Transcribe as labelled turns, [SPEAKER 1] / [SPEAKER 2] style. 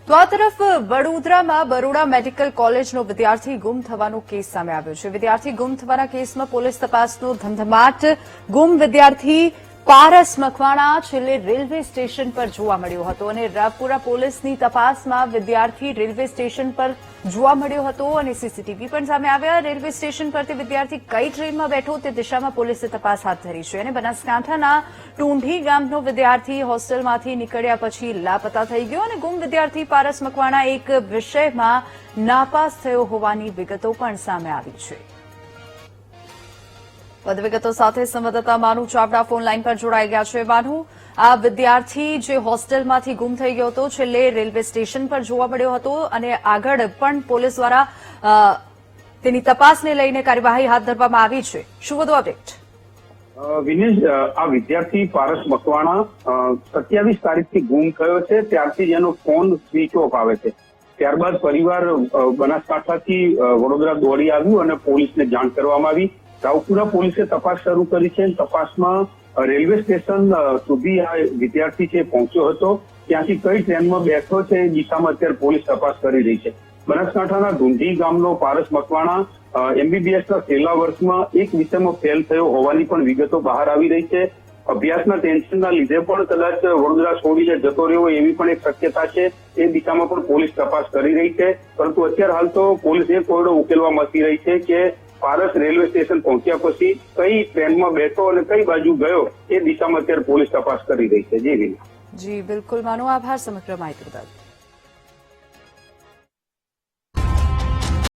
[SPEAKER 1] તો આ તરફ વડોદરામાં બરોડા મેડિકલ કોલેજનો વિદ્યાર્થી ગુમ થવાનો કેસ સામે આવ્યો છે. વિદ્યાર્થી ગુમ થવાના કેસમાં પોલીસ તપાસનો ધમધમાટ. ગુમ વિદ્યાર્થી પારસ મકવાણા છેલ્લે રેલવે સ્ટેશન પર જોવા મળ્યો હતો અને રાપુરા પોલીસની તપાસમાં વિદ્યાર્થી રેલવે સ્ટેશન પર જોવા મળ્યો હતો અને સીસીટીવી પણ સામે આવ્યા. રેલવે સ્ટેશન પરથી વિદ્યાર્થી કઈ ટ્રેનમાં બેઠો તે દિશામાં પોલીસે તપાસ હાથ ધરી છે અને બનાસકાંઠાના ટુંઢી ગામનો વિદ્યાર્થી હોસ્ટેલમાંથી નીકળ્યા પછી લાપતા થઈ ગયો અને ગુમ વિદ્યાર્થી પારસ મકવાણા એક વિષયમાં નાપાસ થયો હોવાની વિગતો પણ સામે આવી છે. વધુ વિગતો સાથે સંવાદદાતા માનુ ચાવડા ફોન લાઈન પર જોડાઈ ગયા છે. માનુ, આ વિદ્યાર્થી જે હોસ્ટેલમાંથી ગુમ થઈ ગયો હતો છેલ્લે રેલવે સ્ટેશન પર જોવા મળ્યો હતો અને આગળ પણ પોલીસ દ્વારા તેની તપાસને લઈને કાર્યવાહી હાથ ધરવામાં આવી છે. શું વધુ અપડેટ?
[SPEAKER 2] વિનેશ, આ વિદ્યાર્થી પારસ મકવાણા 27 તારીખથી ગુમ થયો છે. ત્યારથી જ એનો ફોન સ્વિચ ઓફ આવે છે. ત્યારબાદ પરિવાર બનાસકાંઠાથી વડોદરા દોડી આવ્યું અને પોલીસને જાણ કરવામાં આવી. રાવપુરા પોલીસે તપાસ શરૂ કરી છે. તપાસમાં રેલવે સ્ટેશન સુધી આ વિદ્યાર્થી છે પહોંચ્યો હતો. ત્યાંથી કઈ ટ્રેનમાં બેઠો છે એ દિશામાં અત્યારે પોલીસ તપાસ કરી રહી છે. બનાસકાંઠાના ઢુંઢી ગામનો પારસ મકવાણા એમબીબીએસના છેલ્લા વર્ષમાં એક વિષયમાં ફેલ થયો હોવાની પણ વિગતો બહાર આવી રહી છે. અભ્યાસના ટેન્શનના લીધે પણ કદાચ વડોદરા છોડીને જતો રહ્યો એવી પણ એક શક્યતા છે. એ દિશામાં પણ પોલીસ તપાસ કરી રહી છે. પરંતુ અત્યારે હાલ તો પોલીસ એ કોયડો ઉકેલવા માંગી રહી છે કે પારસ રેલવે સ્ટેશન પહોંચ્યા પછી કઈ ટ્રેનમાં બેઠો અને કઈ બાજુ ગયો એ દિશામાં અત્યારે પોલીસ તપાસ કરી રહી છે. જી
[SPEAKER 1] બિલકુલ માનો આભાર સમગ્ર માહિતી બદલ.